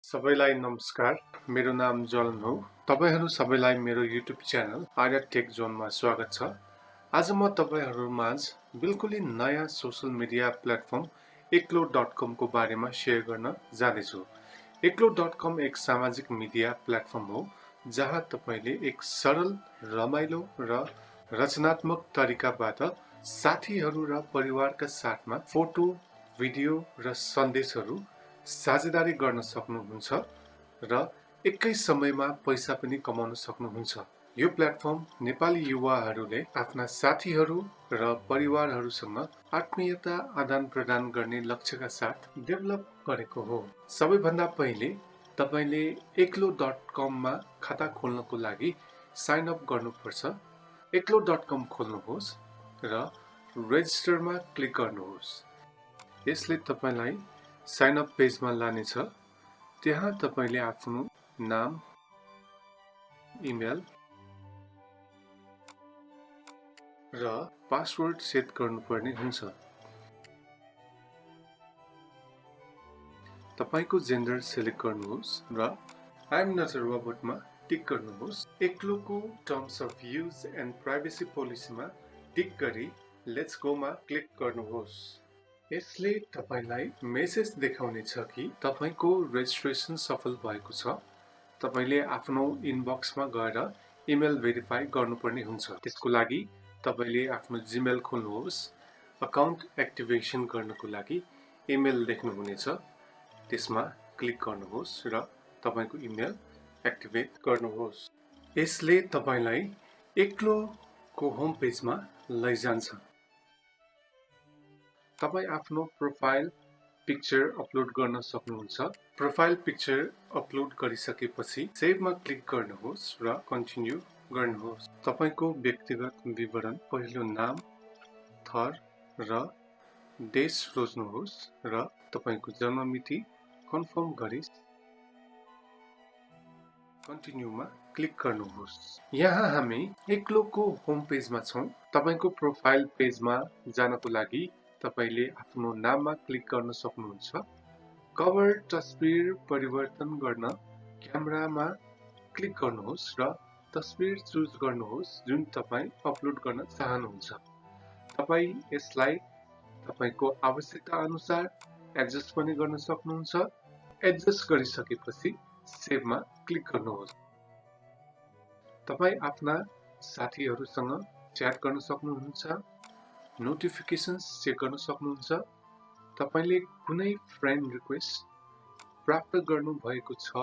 सबैलाई नमस्कार। मेरो नाम जलन हो। तपाईहरू सबैलाई मेरो युट्युब च्यानल आर्या टेक जोनमा स्वागत छ। आज म तपाईहरूमाझ बिल्कुलै नयाँ सोशल मिडिया प्लेटफर्म एक्लो.com को बारेमा शेयर गर्न जाँदैछु। एक्लो.com एक सामाजिक मिडिया प्लेटफर्म हो जहाँ तपाईले एक सरल, रमाइलो र रचनात्मक तरिकाबाट साथीहरू र परिवारका साथमा फोटो, भिडियो र सन्देशहरू साझेदारी गर्न सक्नुहुन्छ र एकै समयमा पैसा पनि कमाउन सक्नुहुन्छ। यो प्लेटफर्म नेपाली युवाहरूले आफ्ना साथीहरू र परिवारहरूसँग आत्मीयता आदान प्रदान गर्ने लक्ष्यका साथ डेभलप गरेको हो। सबैभन्दा पहिले तपाईले एक्लो.com मा खाता खोल्नको लागि साइन अप गर्नुपर्छ। एक्लो.com खोल्नुहोस् र रेजिस्टरमा क्लिक गर्नुहोस्। यसले तपाईलाई साइन अप पेजमा लानेछ। त्यहाँ तपाईले आफ्नो नाम, इमेल र पासवर्ड सेट गर्नुपर्ने हुन्छ। तपाईको जेन्डर सिलेक्ट गर्नुहोस् र आई एम नट अ रोबोटमा टिक गर्नुहोस्। एक्लोको terms of use and privacy पोलिसीमा टिक गरी लेट्स गोमा क्लिक गर्नुहोस्। यसले तपाईलाई मेसेज देखाउनेछ कि तपाईको रेजिस्ट्रेसन सफल भएको छ। तपाईले आफ्नो इनबक्समा गएर इमेल भेरिफाई गर्नुपर्ने हुन्छ। त्यसको लागि तपाईले आफ्नो जीमेल खोल्नुहोस्। अकाउन्ट एक्टिभेसन गर्नको लागि इमेल लेख्नुहुनेछ। त्यसमा क्लिक गर्नुहोस् र तपाईको इमेल एक्टिभेट गर्नुहोस्। यसले तपाईलाई एक्लोको होम पेजमा लैजान्छ। तपाई आफ्नो प्रोफाइल पिक्चर अपलोड गर्न सक्नुहुन्छ। प्रोफाइल पिक्चर अपलोड गरिसकेपछि सेभमा क्लिक गर्नुहोस् र कन्टिन्यू गर्नुहोस्। तपाईको व्यक्तिगत विवरण, पहिलो नाम, थर र देश रोज्नुहोस् र तपाईको जन्ममिति कन्फर्म गरी कन्टिन्यूमा क्लिक गर्नुहोस्। यहाँ हामी एक्लोको होम पेजमा छौं। तपाईको प्रोफाइल पेजमा जानको लागि तपाईले आफ्नो नाममा क्लिक गर्न सक्नुहुन्छ। कभर तस्बिर परिवर्तन गर्न क्यामेरामा क्लिक गर्नुहोस् र तस्बिर चुज गर्नुहोस् जुन तपाई अपलोड गर्न चाहनुहुन्छ। तपाई यसलाई तपाईको आवश्यकता अनुसार एडजस्ट पनि गर्न सक्नुहुन्छ। एडजस्ट गरिसकेपछि सेभमा क्लिक गर्नुहोस्। तपाई आफ्ना साथीहरूसँग च्याट गर्न सक्नुहुन्छ। नोटिफिकेसन्स चेक गर्न सक्नुहुन्छ। तपाईले कुनै फ्रेन्ड रिक्वेस्ट प्राप्त गर्नु भएको छ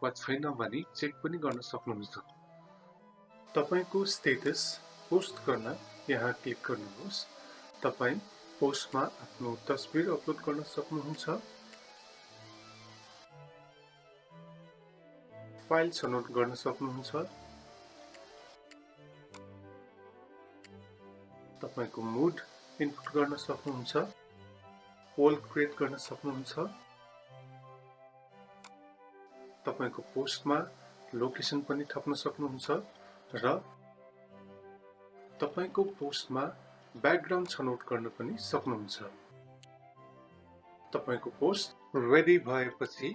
वा छैन भनी चेक पनि गर्न सक्नुहुन्छ। तपाईको स्टेटस पोस्ट गर्न यहाँ क्लिक गर्नुहोस्। तपाई पोस्टमा आफ्नो तस्बिर अपलोड गर्न सक्नुहुन्छ। फाइल छनौट गर्न सक्नुहुन्छ। तपाईको मुड इनपुट गर्न सक्नुहुन्छ। पोल क्रिएट गर्न सक्नुहुन्छ। तपाईको पोस्टमा लोकेसन पनि थप्न सक्नुहुन्छ र तपाईको पोस्टमा ब्याकग्राउन्ड छनौट गर्न पनि सक्नुहुन्छ। तपाईको पोस्ट रेडी भएपछि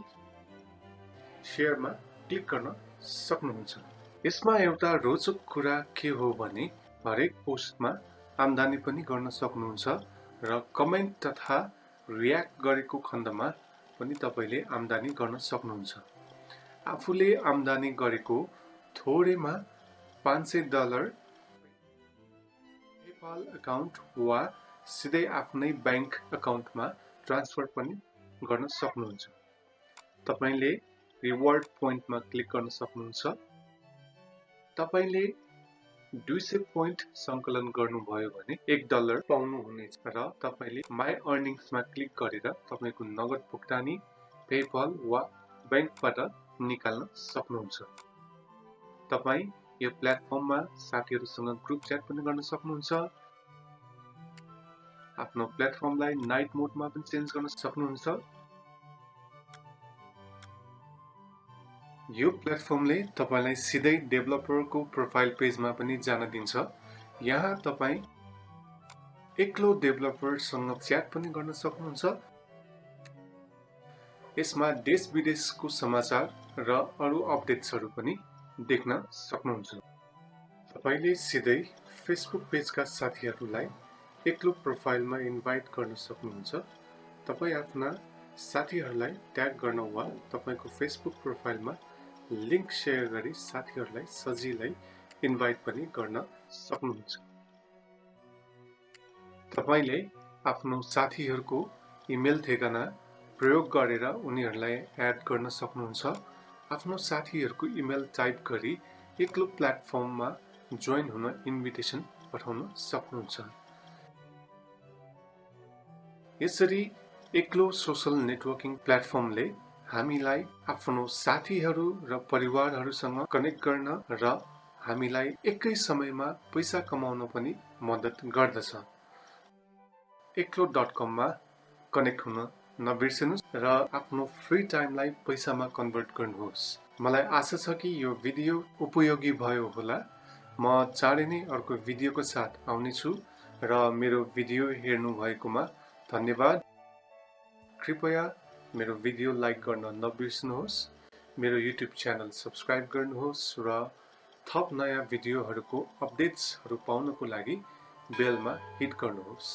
शेयरमा क्लिक गर्न सक्नुहुन्छ। यसमा एउटा रोचक कुरा के हो भने हरेक पोस्टमा आम्दानी पनि गर्न सक्नुहुन्छ र कमेन्ट तथा रियाक्ट गरेको खण्डमा पनि तपाईले आम्दानी गर्न सक्नुहुन्छ। आफूले आम्दानी गरेको थोरैमा $500 पेपाल अकाउन्ट वा सिधै आफ्नै बैंक अकाउन्टमा ट्रान्सफर पनि गर्न सक्नुहुन्छ। तपाईले रिवार्ड पोइन्टमा क्लिक गर्न सक्नुहुन्छ। तपाईले 200 पोइन्ट संकलन गर्नुभयो भने $1 पाउनुहुनेछ र तपाईले माई अर्निङ्समा क्लिक गरेर तपाईको नगद भुक्तानी पेपाल वा बैंकबाट निकाल्न सक्नुहुन्छ। तपाई यो प्लेटफर्ममा साथीहरूसँग ग्रुप च्याट पनि गर्न सक्नुहुन्छ। आफ्नो प्लेटफर्मलाई नाइट मोडमा पनि चेन्ज गर्न सक्नुहुन्छ। यो प्लेटफर्मले तपाईलाई सिधै डेभलपरको प्रोफाइल पेजमा पनि जान दिन्छ। यहाँ तपाई एक्लो डेभलपरसँग च्याट पनि गर्न सक्नुहुन्छ। यसमा देश विदेशको समाचार र अरू अपडेट्सहरू पनि देख्न सक्नुहुन्छ। तपाईले सिधै फेसबुक पेजका साथीहरूलाई एक्लो प्रोफाइलमा इन्भाइट गर्न सक्नुहुन्छ। तपाई आफ्ना साथीहरूलाई ट्याग गर्न वा तपाईको फेसबुक प्रोफाइलमा लिंक शेयर गरी साथीहरूलाई सजिलै इन्भाइट पनि गर्न सक्नुहुन्छ। तपाईले आफ्नो साथीहरूको इमेल ठेगाना प्रयोग गरेर उनीहरूलाई एड गर्न सक्नुहुन्छ। आफ्नो साथीहरूको इमेल टाइप गरी एक्लो प्लेटफर्ममा जोइन हुन इन्भिटेसन पठाउन सक्नुहुन्छ। यसरी एक्लो सोशल नेटवर्किङ प्लेटफर्मले हामीलाई आफ्नो साथीहरू र परिवारहरूसँग कनेक्ट गर्न र हामीलाई एकै समयमा पैसा कमाउन पनि मद्दत गर्दछ। एक्लो.com मा कनेक्ट हुन नबिर्सनुहोस् र आफ्नो फ्री टाइमलाई पैसामा कन्भर्ट गर्नुहोस्। मलाई आशा छ कि यो भिडियो उपयोगी भयो होला। म चाँडै नै अर्को भिडियोको साथ आउने छु र मेरो भिडियो हेर्नु भएकोमा धन्यवाद। कृपया मेरो भिडियो लाइक गर्न नबिर्सनुहोस्। मेरो युट्युब च्यानल सब्स्क्राइब गर्नुहोस् र थप नयाँ भिडियोहरूको अपडेट्सहरू पाउनको लागि बेलमा हिट गर्नुहोस्।